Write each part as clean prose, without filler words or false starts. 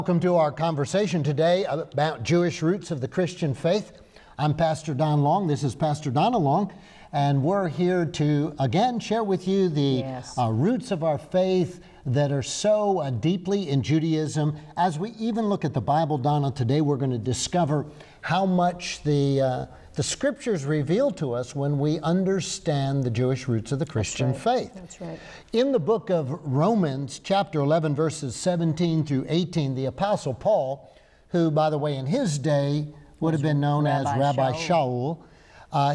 Welcome to our conversation today about Jewish roots of the Christian faith. I'm Pastor Don Long. This is Pastor Donna Long. And we're here to, again, share with you the roots of our faith that are so deeply in Judaism. As we even look at the Bible, Donna, today we're going to discover how much the Scriptures reveal to us when we understand the Jewish roots of the Christian faith. That's right. In the book of Romans, chapter 11, verses 17 through 18, the Apostle Paul, who, by the way, in his day would have been known as Rabbi Shaul,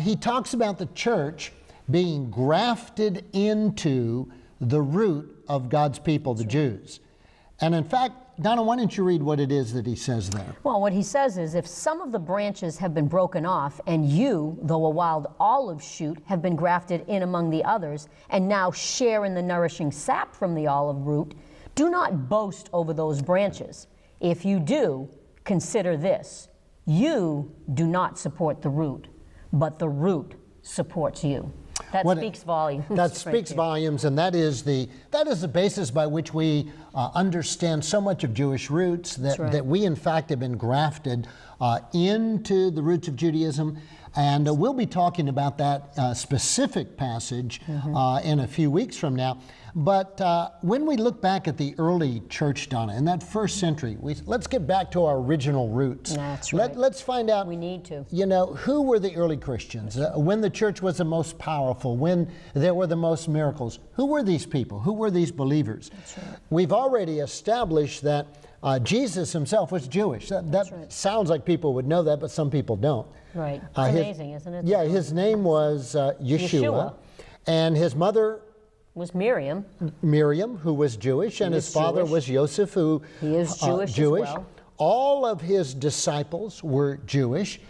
he talks about the church being grafted into the root of God's people, the Jews. And in fact, Donna, why don't you read what it is that he says there? Well, what he says is, if some of the branches have been broken off, and you, though a wild olive shoot, have been grafted in among the others, and now share in the nourishing sap from the olive root, do not boast over those branches. If you do, consider this: you do not support the root, but the root supports you. That speaks volumes. That speaks volumes, and that is the basis by which we understand so much of Jewish roots, that we in fact have been grafted into the roots of Judaism. And we'll be talking about that specific passage in a few weeks from now. But when we look back at the early church, Donna, in that first century, let's get back to our original roots. That's right. Let's find out. We need to. You know, who were the early Christians? When the church was the most powerful, when there were the most miracles, who were these people? Who were these believers? That's right. We've already established that Jesus himself was Jewish. That sounds like people would know that, but some people don't. Right. It's amazing, isn't it? Yeah, his name was Yeshua, and his mother was Miriam, who was Jewish, and his father was Joseph, who he is Jewish as well. All of his disciples were Jewish.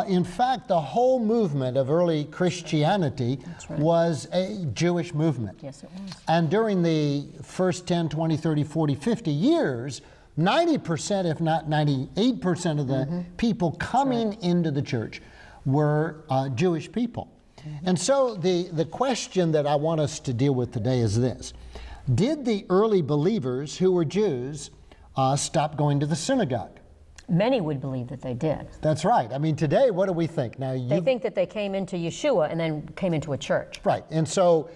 In fact, the whole movement of early Christianity was a Jewish movement. Yes, it was. And during the first 10, 20, 30, 40, 50 years, 90%, if not 98% of the people coming into the church were Jewish people. And so the question that I want us to deal with today is this: did the early believers who were Jews stop going to the synagogue? Many would believe that they did. That's right. I mean, today, what do we think? Now, they think that they came into Yeshua and then came into a church. Right. And so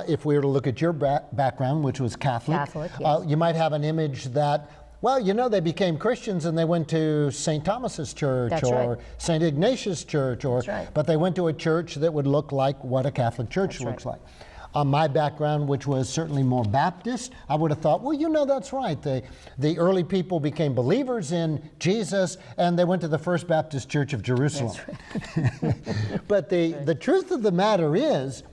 if we were to look at your background, which was Catholic, yes. You might have an image that, well, you know, they became Christians and they went to St. Thomas's church St. Ignatius church, but they went to a church that would look like what a Catholic church looks like. My background, which was certainly more Baptist, I would have thought, well, you know, that's right. The early people became believers in Jesus and they went to the First Baptist Church of Jerusalem. That's right. But the truth of the matter is,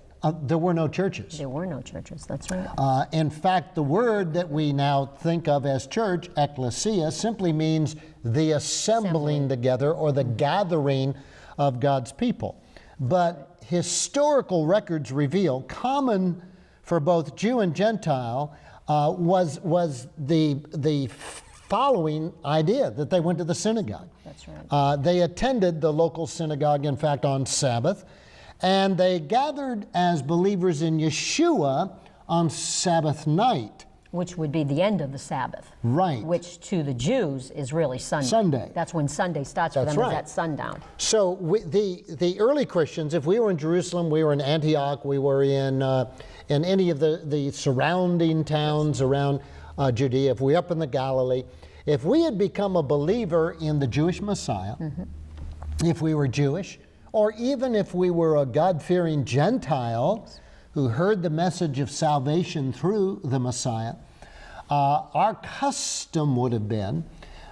there were no churches. There were no churches, that's right. In fact, the word that we now think of as church, ecclesia, simply means the assembling together or the gathering of God's people. But historical records reveal, common for both Jew and Gentile, was the following idea, that they went to the synagogue. That's right. They attended the local synagogue, in fact, on Sabbath. And they gathered as believers in Yeshua on Sabbath night. Which would be the end of the Sabbath. Right. Which to the Jews is really Sunday. Sunday. That's when Sunday starts for them, is at sundown. So the early Christians, if we were in Jerusalem, we were in Antioch, we were in any of the surrounding towns around Judea, if we're up in the Galilee, if we had become a believer in the Jewish Messiah, if we were Jewish, or even if we were a God-fearing Gentile who heard the message of salvation through the Messiah, our custom would have been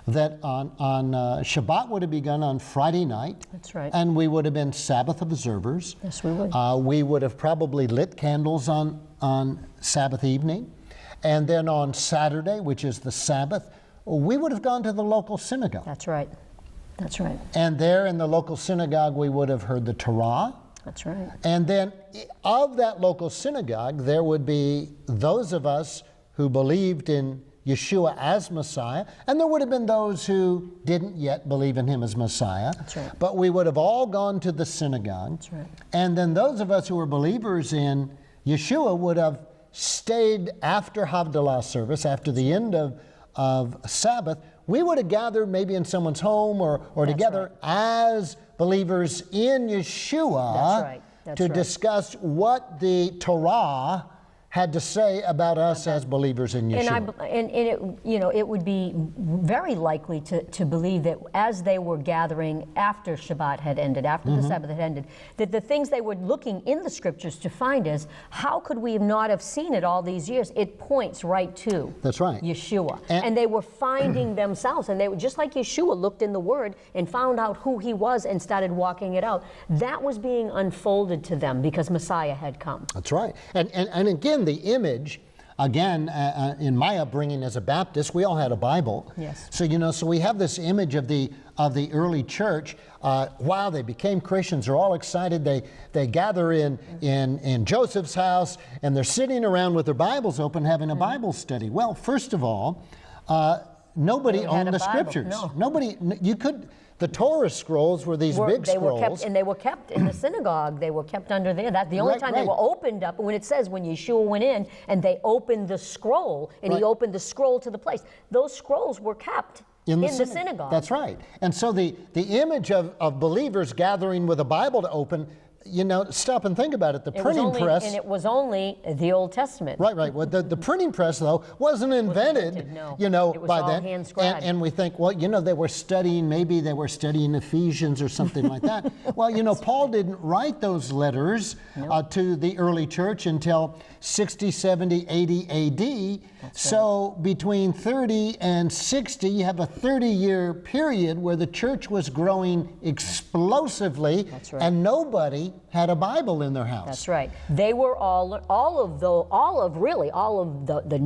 that on Shabbat would have begun on Friday night. That's right. And we would have been Sabbath observers. Yes, we would. We would have probably lit candles on Sabbath evening. And then on Saturday, which is the Sabbath, we would have gone to the local synagogue. That's right. That's right. And there in the local synagogue, we would have heard the Torah. That's right. And then of that local synagogue, there would be those of us who believed in Yeshua as Messiah, and there would have been those who didn't yet believe in him as Messiah. That's right. But we would have all gone to the synagogue. That's right. And then those of us who were believers in Yeshua would have stayed after Havdalah service, after the end of Sabbath, we would have gathered maybe in someone's home or together as believers in Yeshua to discuss what the Torah had to say about us as believers in Yeshua. And it, it would be very likely to believe that as they were gathering after Shabbat had ended, after the Sabbath had ended, that the things they were looking in the scriptures to find is, how could we not have seen it all these years? It points right to Yeshua. And they were finding themselves, and they were just like Yeshua looked in the Word and found out who he was and started walking it out. That was being unfolded to them because Messiah had come. That's right. And again, the image, again, in my upbringing as a Baptist, we all had a Bible. Yes. So, so we have this image of the early church. Wow, they became Christians. They're all excited. They gather in Joseph's house, and they're sitting around with their Bibles open having a Bible study. Well, first of all, nobody owned the scriptures. No. Nobody, the Torah scrolls were these big scrolls. They were kept in the synagogue. They were kept under there. That's the only time they were opened up. When it says when Yeshua went in and they opened the scroll, and he opened the scroll to the place, those scrolls were kept in the synagogue. That's right. And so the image of believers gathering with a Bible to open, stop and think about it. The printing press. And it was only the Old Testament. Right. Well, the printing press, though, wasn't invented, it was by all then. hand-scribed. And we think, well, maybe they were studying Ephesians or something like that. Well, Paul didn't write those letters to the early church until 60, 70, 80 A.D. So between 30 and 60, you have a 30-year period where the church was growing explosively, and nobody had a Bible in their house. That's right. They were all of the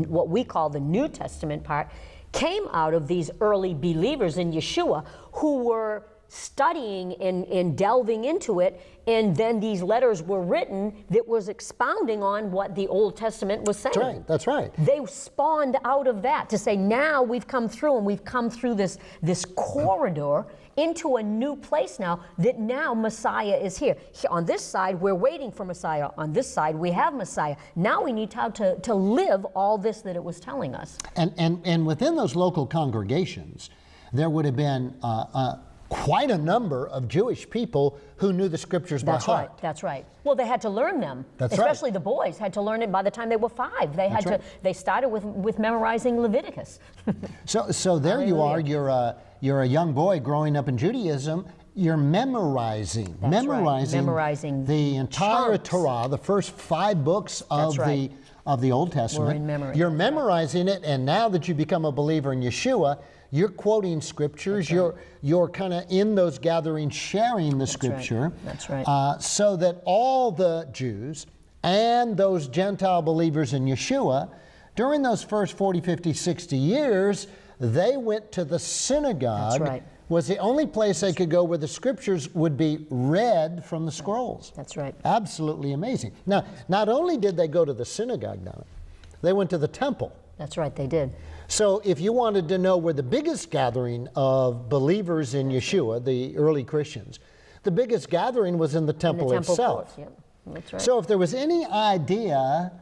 what we call the New Testament part came out of these early believers in Yeshua who were studying and delving into it, and then these letters were written that was expounding on what the Old Testament was saying. That's right. They spawned out of that to say, now we've come through, and we've come through this corridor into a new place now, that now Messiah is here. On this side, we're waiting for Messiah. On this side, we have Messiah. Now we need to live all this that it was telling us. And within those local congregations, there would have been quite a number of Jewish people who knew the scriptures by heart. That's right. Well, they had to learn them. Especially the boys had to learn it by the time they were 5. They had to. They started with memorizing Leviticus. So there you are. You're a young boy growing up in Judaism. You're memorizing the entire chunks. Torah, the first 5 books of the Old Testament. We're in memory. You're memorizing it, and now that you become a believer in Yeshua, you're quoting scriptures. You're kind of in those gatherings sharing the scripture. That's right. So that all the Jews and those Gentile believers in Yeshua, during those first 40, 50, 60 years, they went to the synagogue. That's right. Was the only place they could go where the scriptures would be read from the scrolls. That's right. Absolutely amazing. Now, not only did they go to the synagogue, Donna, they went to the temple. That's right, they did. So if you wanted to know where the biggest gathering of believers in Yeshua, the early Christians, the biggest gathering was in the temple itself. Courts, that's right. So if there was any idea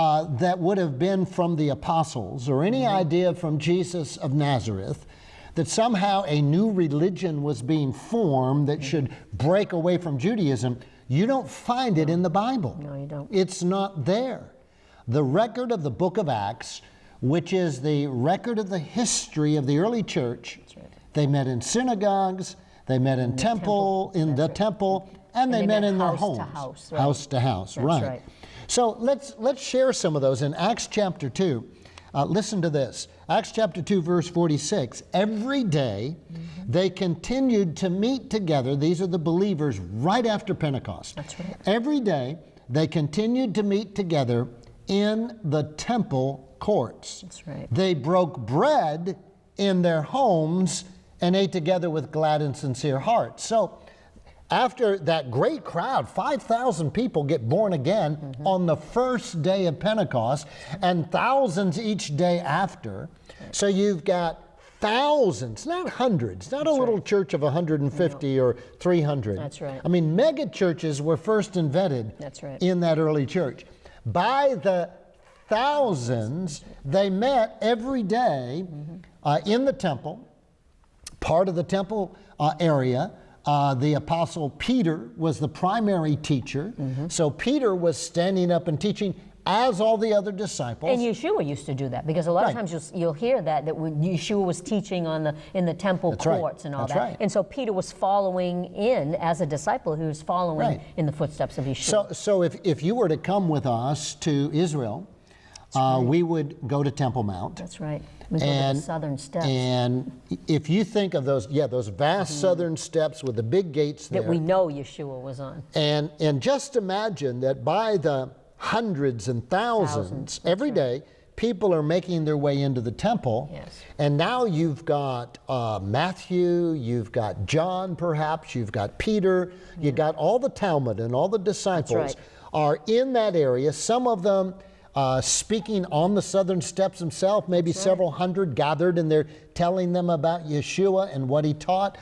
that would have been from the apostles or any idea from Jesus of Nazareth that somehow a new religion was being formed that should break away from Judaism, you don't find it in the Bible. No, you don't. It's not there. The record of the book of Acts, which is the record of the history of the early church, they met in synagogues, they met in the temple, and they met in their homes. House to house, right. So let's share some of those. In Acts chapter 2, listen to this. Acts chapter 2, verse 46. Every day they continued to meet together. These are the believers right after Pentecost. That's right. Every day they continued to meet together in the temple courts. That's right. They broke bread in their homes and ate together with glad and sincere hearts. So after that great crowd, 5,000 people get born again on the first day of Pentecost, and thousands each day after. So you've got thousands, not hundreds, not a little church of 150 or 300. That's right. I mean, mega churches were first invented in that early church. By the thousands, they met every day in the temple, part of the temple area. The Apostle Peter was the primary teacher. So Peter was standing up and teaching, as all the other disciples. And Yeshua used to do that, because a lot of times you'll hear that when Yeshua was teaching in the temple courts and all that. Right. And so Peter was following in as a disciple who was following in the footsteps of Yeshua. So if you were to come with us to Israel, we would go to Temple Mount. That's right. We go to the southern steps. And if you think of those vast southern steps with the big gates there. That we know Yeshua was on. And just imagine that by the hundreds and thousands every day, people are making their way into the temple. Yes. And now you've got Matthew, you've got John perhaps, you've got Peter, you've got all the Talmud and all the disciples are in that area. Some of them speaking on the southern steps himself, maybe several hundred gathered, and they're telling them about Yeshua and what he taught.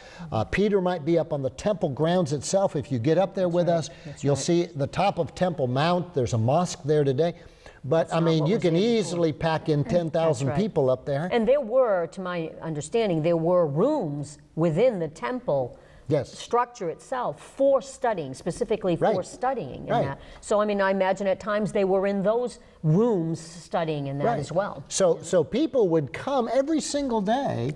Peter might be up on the temple grounds itself. If you get up there with us, you'll see the top of Temple Mount. There's a mosque there today. But I mean, you can easily pack in 10,000 people up there. And there were, to my understanding, there were rooms within the temple structure itself for studying, specifically for studying in that. So I mean, I imagine at times they were in those rooms studying in that as well. So people would come every single day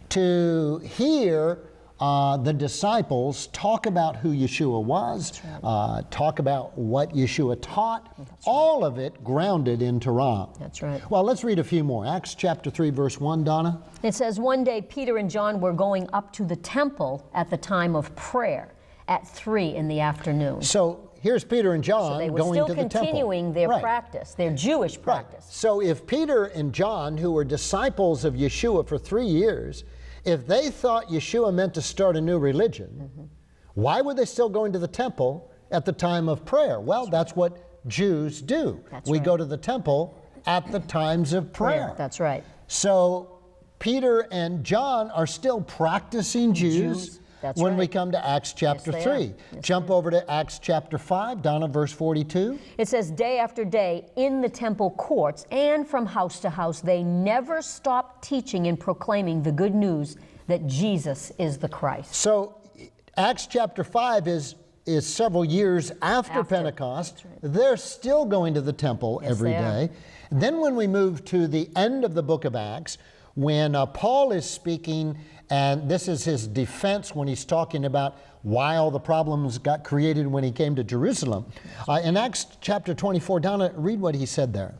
to hear the disciples talk about who Yeshua was, talk about what Yeshua taught, all of it grounded in Torah. That's right. Well, let's read a few more. Acts chapter 3, verse 1, Donna. It says, one day Peter and John were going up to the temple at the time of prayer at 3 in the afternoon. So here's Peter and John they were going to the temple. still continuing their practice, their Jewish practice. So if Peter and John, who were disciples of Yeshua for 3 years, if they thought Yeshua meant to start a new religion, why were they still going to the temple at the time of prayer? Well, that's what Jews do. We go to the temple at the times of prayer. That's right. So Peter and John are still practicing Jews. When we come to Acts chapter 3. Jump over to Acts chapter 5, Donna, verse 42. It says, day after day in the temple courts and from house to house, they never stopped teaching and proclaiming the good news that Jesus is the Christ. So Acts chapter 5 is several years after Pentecost. They're still going to the temple every day. Then when we move to the end of the book of Acts, when Paul is speaking, and this is his defense when he's talking about why all the problems got created when he came to Jerusalem. In Acts chapter 24, Donna, read what he said there.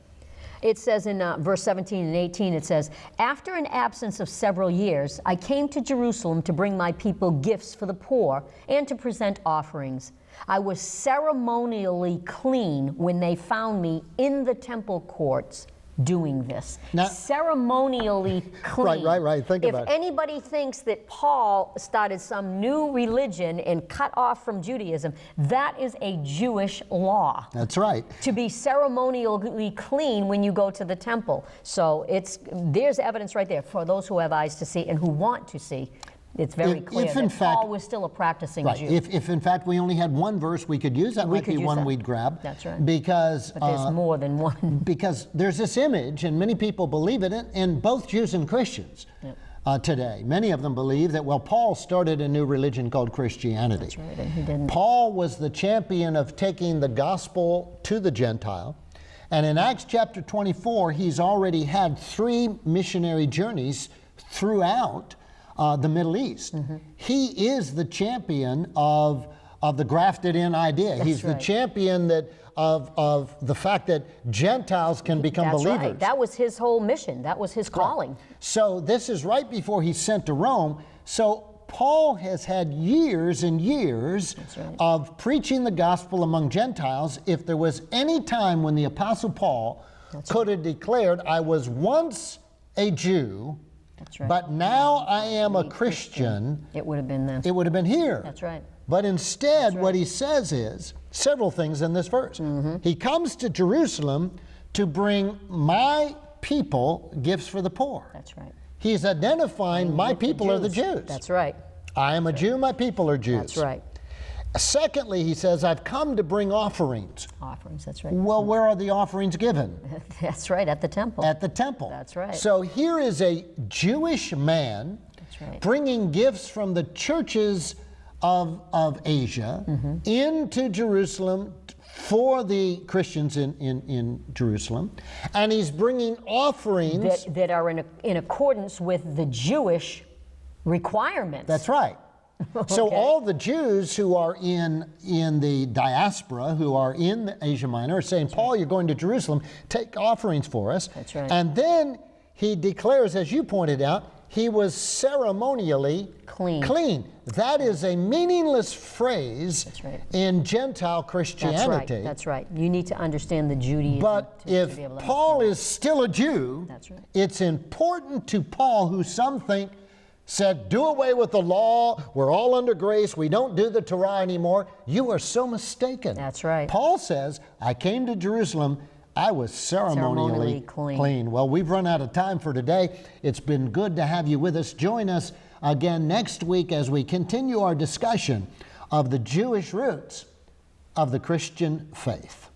It says in verse 17 and 18, it says, after an absence of several years, I came to Jerusalem to bring my people gifts for the poor and to present offerings. I was ceremonially clean when they found me in the temple courts doing this. Now, ceremonially clean. Right. Think about it. If anybody thinks that Paul started some new religion and cut off from Judaism, that is a Jewish law. That's right. To be ceremonially clean when you go to the temple. So there's evidence right there for those who have eyes to see and who want to see. It's very clear that Paul was still a practicing Jew. If in fact we only had one verse we could use, that might be one we'd grab. That's right. Because but there's more than one. Because there's this image, and many people believe it, in both Jews and Christians today. Many of them believe that, well, Paul started a new religion called Christianity. That's right, and he didn't. Paul was the champion of taking the gospel to the Gentile. And in Acts chapter 24, he's already had 3 missionary journeys throughout the Middle East. He is the champion of the grafted in idea. He's the champion of the fact that Gentiles can become believers. Right. That was his whole mission. That was his calling. So this is right before he's sent to Rome. So Paul has had years and years of preaching the gospel among Gentiles. If there was any time when the Apostle Paul could have declared, I was once a Jew, but now I am a Christian, it would have been then. It would have been here. That's right. But instead, what he says is several things in this verse. He comes to Jerusalem to bring my people gifts for the poor. That's right. He's identifying my people are the Jews. That's right. I am a Jew, my people are Jews. That's right. Secondly, he says, I've come to bring offerings. Offerings, that's right. Well, where are the offerings given? That's right, at the temple. At the temple. That's right. So here is a Jewish man That's right. bringing gifts from the churches of Asia into Jerusalem for the Christians in Jerusalem. And he's bringing offerings. That are in accordance with the Jewish requirements. That's right. So Okay. all the Jews who are in the diaspora, who are in Asia Minor, are saying, Paul, you're going to Jerusalem, take offerings for us. That's right. And then he declares, as you pointed out, he was ceremonially Clean. That is a meaningless phrase That's right. in Gentile Christianity. That's right. You need to understand the Judaism. But to if be able to Paul understand. is still a Jew, That's right. it's important to Paul, who some think said, do away with the law, we're all under grace, we don't do the Torah anymore. You are so mistaken. That's right. Paul says, I came to Jerusalem, I was ceremonially clean. Well, we've run out of time for today. It's been good to have you with us. Join us again next week as we continue our discussion of the Jewish roots of the Christian faith.